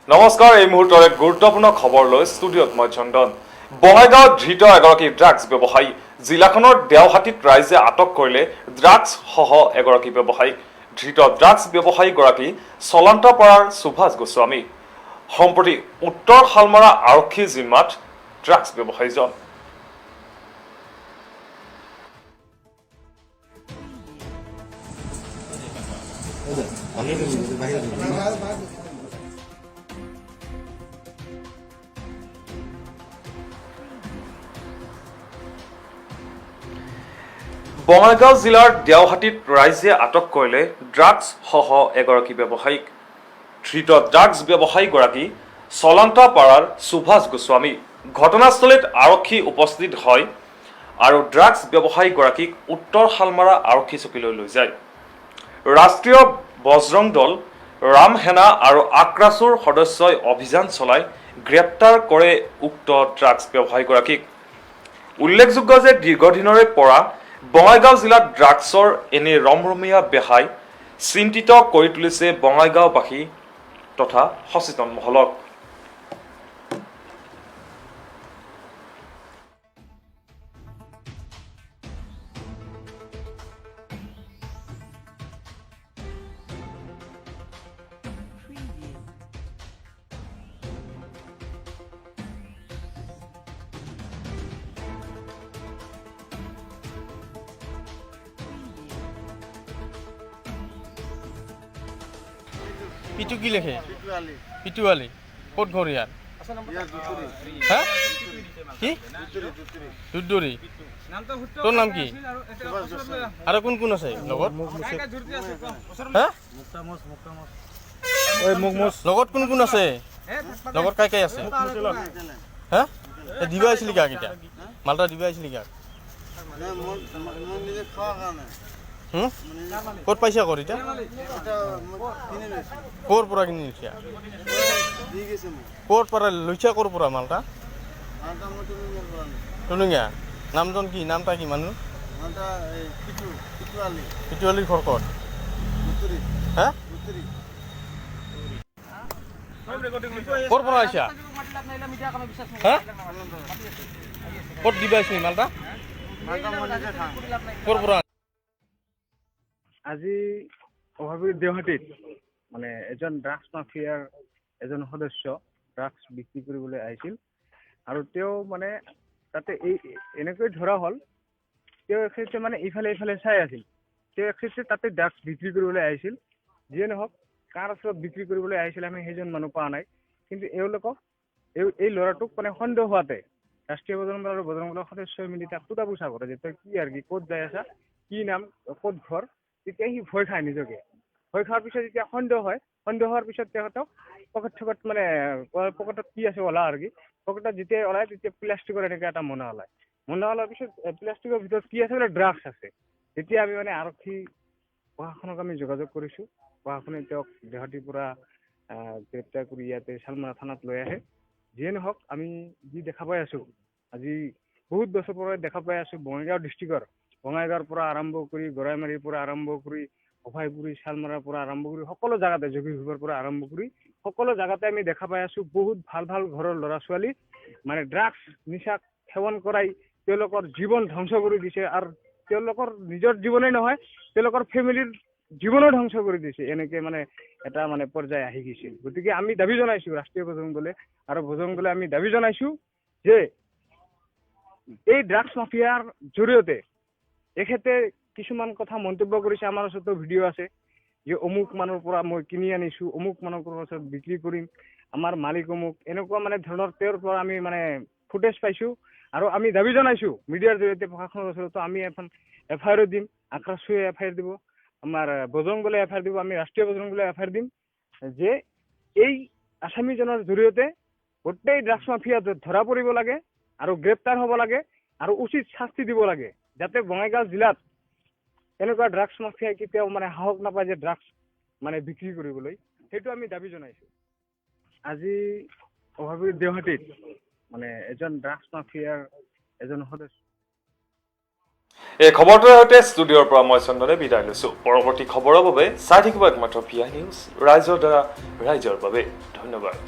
নমস্কাৰ, এই মুহূৰ্তৰ এক গুৰুত্বপূৰ্ণ খবৰ লৈ ষ্টুডিঅ'ত মই চন্দন। বঙাইগাঁৱত ধৃত এগৰাকী ড্ৰাগছ ব্যৱসায়ী। জিলাখনৰ দেওহাটীত ৰাইজে আটক কৰিলে ড্ৰাগছসহ এগৰাকী ব্যৱসায়ীক। ধৃত ড্ৰাগছ ব্যৱসায়ীগৰাকী চলন্তপাৰাৰ সুভাষ গোস্বামী। সম্প্ৰতি উত্তৰ শালমৰা আৰক্ষীৰ জিম্মাত ড্ৰাগছ ব্যৱসায়ীজন। বঙাইগাঁও জিলাৰ দেওহাটীত ৰাইজে আটক কৰিলে ড্ৰাগছসহ এগৰাকী ব্যৱসায়ীক। ধৃত ড্ৰাগছ ব্যৱসায়ীগৰাকী চলন্তপাৰাৰ সুভাষ গোস্বামী। ঘটনাস্থলীত আৰক্ষী উপস্থিত হয় আৰু ড্ৰাগছ ব্যৱসায়ীগৰাকীক উত্তৰ শালমাৰা আৰক্ষী চকীলৈ লৈ যায়। ৰাষ্ট্ৰীয় বজৰং দল, ৰাম সেনা আৰু আক্ৰাছুৰ সদস্যই অভিযান চলাই গ্ৰেপ্তাৰ কৰে উক্ত ড্ৰাগছ ব্যৱসায়ীগৰাকীক। উল্লেখযোগ্য যে দীৰ্ঘদিনৰে পৰা বঙাইগাঁও জিলাত ড্ৰাগছৰ এনে ৰমৰমীয়া বেহাই চিন্তিত কৰি তুলিছে বঙাইগাঁওবাসী তথা সচেতন মহলক। পিটু কি লেখে? পিটুয়ালি। ক'ত ঘৰ ইয়াত? হা? কি? দুধদৰি। তোৰ নাম কি? আৰু কোন কোন আছে লগত? হা? লগত কোন কোন আছে? লগত কাই কাই আছে? হা? দিবা আহিছিলি কাক এতিয়া? মালটা দিবা আহিছিলি কাক? ক'ত পাইছা কৰ এতিয়া? ক'ৰ পৰা কিনি লৈছা? ক'ৰ পৰা লৈছা? ক'ৰ পৰা মালটা? টুলুঙীয়া। নামজন কি? নামটা কি মানুহ? পিটুৱালিৰ ঘৰ ক'ত? হা? ক'ৰ পৰা আহিছা? হা? ক'ত দিবা আহিছিলি মালটা? ক'ৰ পৰা? আজি অভাৱী দেওহাটীত মানে এজন ড্ৰাগছ মাফিয়াৰ এজন সদস্য ড্ৰাগছ বিক্ৰী কৰিবলৈ আহিছিল আৰু তেওঁ মানে তাতে এনেকৈ ধৰা হ'ল, তেওঁ একেতে মানে ইফালে চাই আছিল। তেওঁ একেতে তাতে ড্ৰাগছ বিক্ৰী কৰিবলৈ আহিছিল। যিয়ে নহওক, কাৰ ওচৰত বিক্ৰী কৰিবলৈ আহিছিল আমি সেইজন মানুহ পোৱা নাই। কিন্তু এওঁলোকক এই ল'ৰাটোক মানে সন্দেহ হোৱাতে ৰাষ্ট্ৰীয় বজৰং দল আৰু বজৰং দলৰ সদস্যই মিলি তাক সোধা পোছা কৰে যে তই কি আৰু কি, ক'ত যাই আছা, কি নাম, ক'ত ঘৰ। তেতিয়া সি ভয় খায় নিজকে। ভয় খোৱাৰ পিছত যেতিয়া সন্দেহ হোৱাৰ পিছত তেখেতক পকেটত মানে পকেটত কি আছে ওলা আৰু কি, পকেটত যেতিয়া ওলাই তেতিয়া প্লাষ্টিকৰ এনেকৈ এটা মোনা ওলায়। মোনা ওলোৱাৰ পিছত প্লাষ্টিকৰ ভিতৰত কি আছে বোলে ড্ৰাগছ আছে। তেতিয়া আমি মানে আৰক্ষী প্ৰশাসনক আমি যোগাযোগ কৰিছোঁ। প্ৰশাসনে তেওঁক দেওহাটীৰ পৰা গ্ৰেপ্তাৰ কৰি ইয়াতে শালমৰা থানাত লৈ আহে। যিয়ে নহওক, আমি যি দেখা পাই আছোঁ, আজি বহুত বছৰ পৰা দেখা পাই আছোঁ বঙাইগাঁও ডিষ্ট্ৰিক্টৰ, বঙাইগাঁৱৰ পৰা আৰম্ভ কৰি গৰাইমাৰীৰ পৰা আৰম্ভ কৰি অভয়পুৰী, শালমৰাৰ পৰা আৰম্ভ কৰি সকলো জাগাতে, যোগীঘোষৰ পৰা আৰম্ভ কৰি সকলো জাগাতে আমি দেখা পাই আছোঁ বহুত ভাল ভাল ঘৰৰ ল'ৰা ছোৱালী মানে ড্ৰাগছ নিচা সেৱন কৰাই তেওঁলোকৰ জীৱন ধ্বংস কৰি দিছে। আৰু তেওঁলোকৰ নিজৰ জীৱনেই নহয়, তেওঁলোকৰ ফেমিলিৰ জীৱনো ধ্বংস কৰি দিছে। এনেকে মানে এটা মানে পৰ্যায় আহি গৈছিল। গতিকে আমি দাবী জনাইছোঁ, ৰাষ্ট্ৰীয় বজৰং দলে আৰু বজৰং দলে আমি দাবী জনাইছোঁ যে এই ড্ৰাগছ মাফিয়াৰ জৰিয়তে এখেতে কিছুমান কথা মন্তব্য কৰিছে। আমাৰ ওচৰতো ভিডিঅ' আছে যে অমুক মানুহৰ পৰা মই কিনি আনিছোঁ, অমুক মানুহৰ ওচৰত বিক্ৰী কৰিম, আমাৰ মালিক অমুক, এনেকুৱা মানে ধৰণৰ তেওঁৰ পৰা আমি মানে ফুটেজ পাইছোঁ। আৰু আমি দাবী জনাইছোঁ মিডিয়াৰ জৰিয়তে প্ৰশাসনৰ ওচৰতো আমি এখন FIR দিম, আক্ৰাছুৱে FIR দিব, আমাৰ বজৰং দলে FIR দিব, আমি ৰাষ্ট্ৰীয় বজৰং দলে FIR দিম যে এই আসামীজনৰ জৰিয়তে গোটেই ড্ৰাগছ মাফিয়া ধৰা পৰিব লাগে আৰু গ্ৰেপ্তাৰ হ'ব লাগে আৰু উচিত শাস্তি দিব লাগে, যাতে বঙাইগাঁও জিলাত এনেকুৱা ড্ৰাগছ মাফিয়াই কেতিয়াও মানে সাহস নাপায় যে ড্ৰাগছ মানে বিক্ৰী কৰিবলৈ। সেইটো আমি দাবী জনাইছোঁ। আজি অভাৱী দেওহাটীত মানে এজন ড্ৰাগছ মাফিয়াৰ এজন সদস্য এই খবৰটোৰ সৈতে ষ্টুডিঅ'ৰ পৰা মই চন্দনে বিদায় লৈছোঁ। পৰৱৰ্তী খবৰৰ বাবে চাই থাকিব একমাত্ৰ VI নিউজ, ৰাইজৰ দ্বাৰা ৰাইজৰ বাবে। ধন্যবাদ।